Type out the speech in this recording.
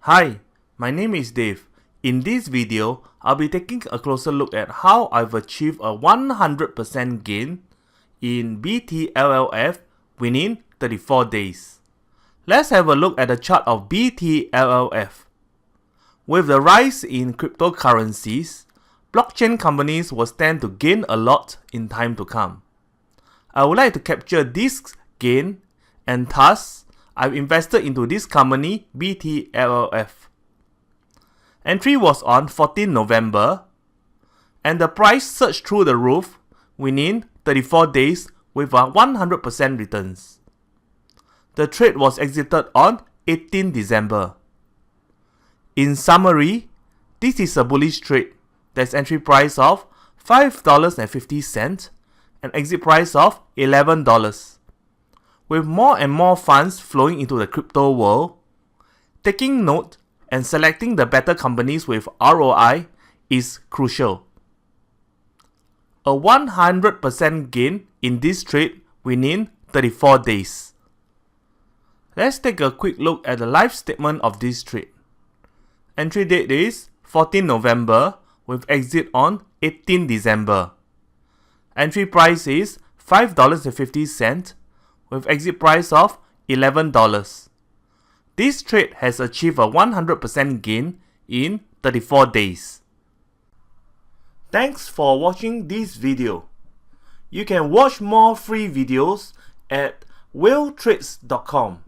Hi, my name is Dave. In this video, I'll be taking a closer look at how I've achieved a 100% gain in BTLLF within 34 days. Let's have a look at the chart of BTLLF. With the rise in cryptocurrencies, blockchain companies will stand to gain a lot in time to come. I would like to capture this gain, and thus, I've invested into this company BTLLF. Entry was on 14 November, and the price surged through the roof within 34 days with a 100% returns. The trade was exited on 18 December. In summary, this is a bullish trade. There's entry price of $5.50 and exit price of $11. With more and more funds flowing into the crypto world, taking note and selecting the better companies with ROI is crucial. A 100% gain in this trade within 34 days. Let's take a quick look at the live statement of this trade. Entry date is 14 November with exit on 18 December. Entry price is $5.50 with exit price of $11. This trade has achieved a 100% gain in 34 days. Thanks for watching this video. You can watch more free videos at WhaleTrades.com.